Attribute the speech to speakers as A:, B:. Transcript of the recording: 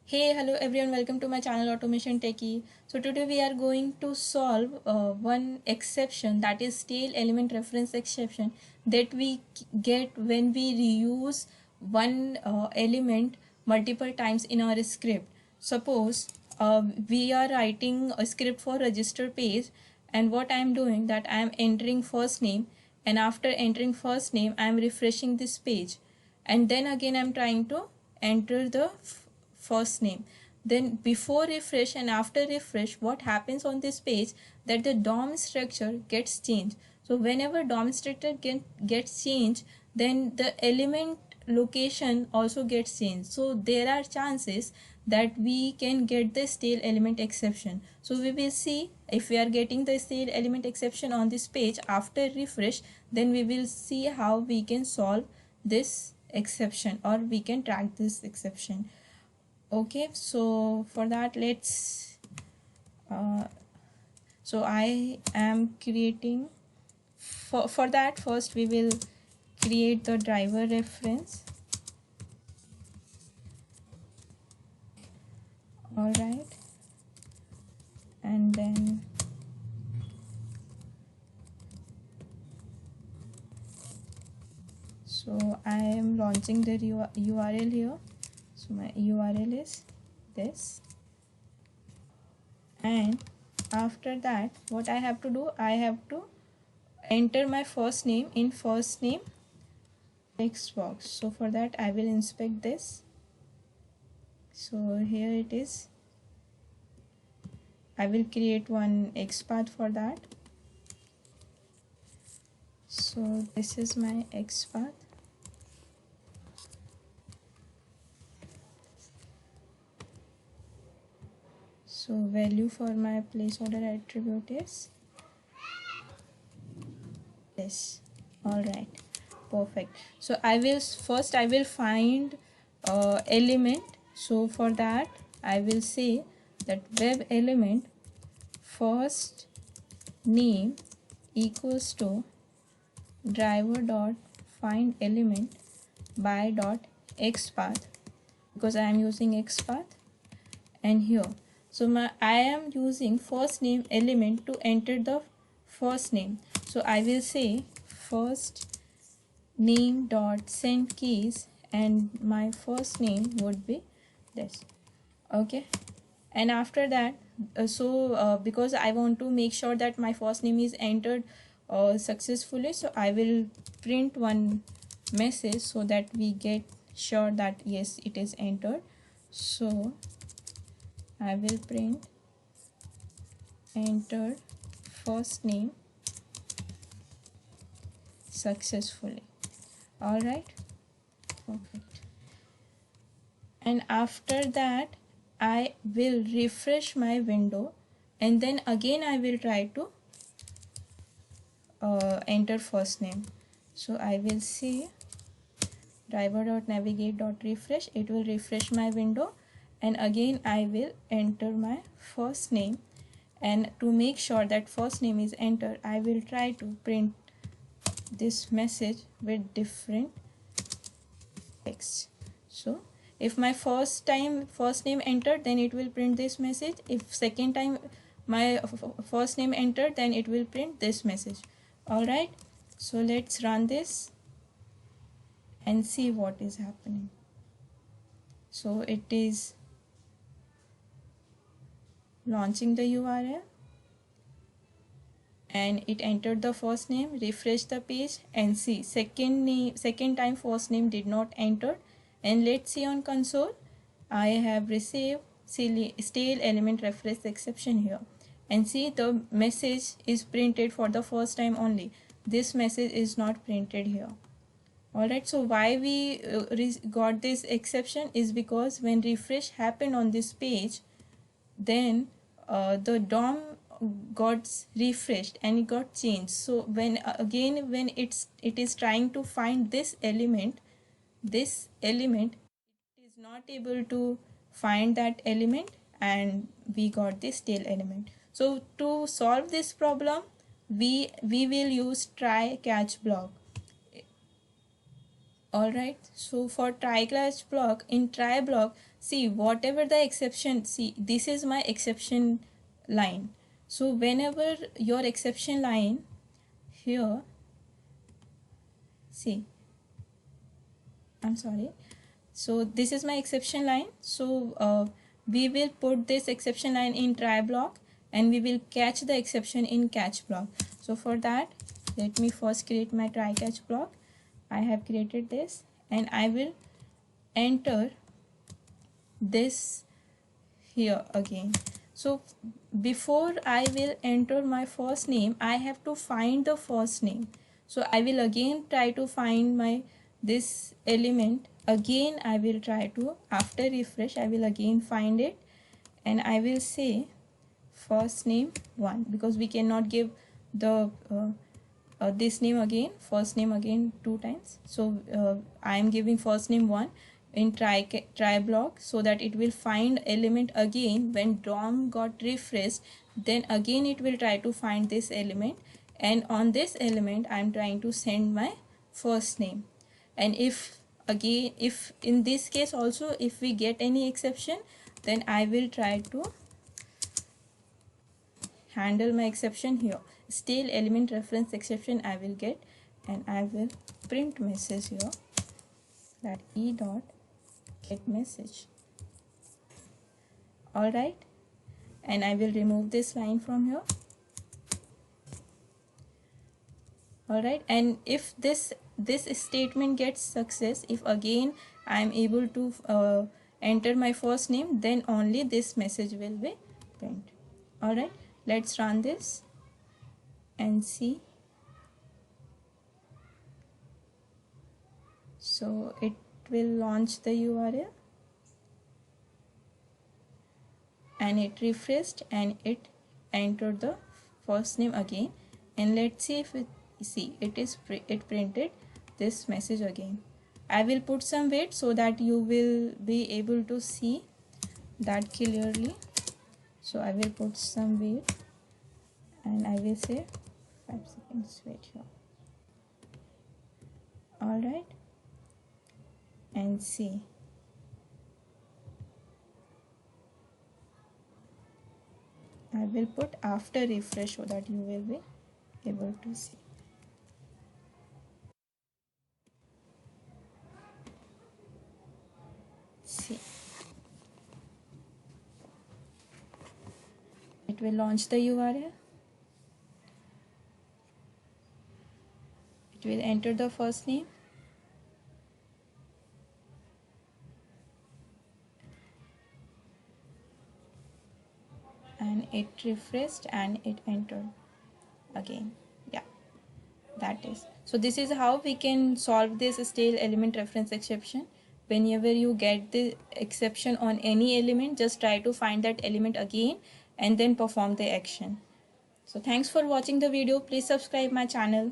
A: Hey, hello everyone, welcome to my channel Automation Techie. So today we are going to solve one exception, that is stale element reference exception, that we get when we reuse one element multiple times in our script. Suppose we are writing a script for register page, and what I am doing, that I am entering first name, and after entering first name I am refreshing this page, and then again I am trying to enter the first name. Then before refresh and after refresh, what happens on this page, that the DOM structure gets changed. So whenever DOM structure gets changed, then the element location also gets changed. So there are chances that we can get the stale element exception. So we will see if we are getting the stale element exception on this page after refresh, then we will see how we can solve this exception, or we can track this exception. Okay, so for that uh, so I am creating, for that first we will create the driver reference. All right, and then so I am launching the URL here. So my URL is this, and after that what I have to do, I have to enter my first name in first name text box. So for that I will inspect this. So here it is. I will create one XPath for that. So this is my XPath. So value for my placeholder attribute is this. All right, perfect. So I will find element. So for that I will say that web element first name equals to driver dot find element by dot XPath, because I am using XPath. And here, so I am using first name element to enter the first name. So I will say first name dot send keys, and my first name would be this. Okay, and after that because I want to make sure that my first name is entered successfully, so I will print one message so that we get sure that yes, it is entered. So I will print entered first name successfully. All right, perfect. And after that I will refresh my window, and then again I will try to enter first name. So I will say driver.navigate.refresh, it will refresh my window, and again I will enter my first name. And to make sure that first name is entered, I will try to print this message with different text. So if my first name entered, then it will print this message. If second time my first name entered, then it will print this message. All right, so let's run this and see what is happening. So it is launching the URL, and it entered the first name. Refresh the page and see second time first name did not enter. And let's see on console, I have received stale element reference exception here, and see the message is printed for the first time only. This message is not printed here. Alright, so why we got this exception is because when refresh happened on this page, then the DOM got refreshed and it got changed. So when again when it is trying to find this element it is not able to find that element, and we got this stale element. So to solve this problem, we will use try catch block. Alright, so for try catch block, in try block, see whatever the exception, see this is my exception line. So whenever your exception line here, see, I'm sorry, so this is my exception line. So we will put this exception line in try block and we will catch the exception in catch block. So for that, let me first create my try catch block. I have created this and I will enter this here again. So before I will enter my first name, I have to find the first name. So I will again try to find my this element. Again I will try to, after refresh, I will again find it and I will say first name 1 because we cannot give the this name again, first name again 2 times. So I am giving first name 1 in try block so that it will find element again when DOM got refreshed. Then again it will try to find this element, and on this element I am trying to send my first name. And if again, if in this case also if we get any exception, then I will try to handle my exception here. Stale element reference exception I will get, and I will print message here that e dot get message. Alright, and I will remove this line from here. Alright, and if this statement gets success, if again I am able to enter my first name, then only this message will be print. Alright, let's run this and see. So it will launch the URL and it refreshed and it entered the first name again, and let's see if it it printed this message again. I will put some weight so that you will be able to see that clearly. So I will put some weight and I will say 5 seconds wait here. Alright, and see. I will put after refresh so that you will be able to see. See, it will launch the URL. It will enter the first name. And it refreshed and it entered again. Yeah, that is. So this is how we can solve this stale element reference exception. Whenever you get the exception on any element, just try to find that element again and then perform the action. So thanks for watching the video. Please subscribe my channel.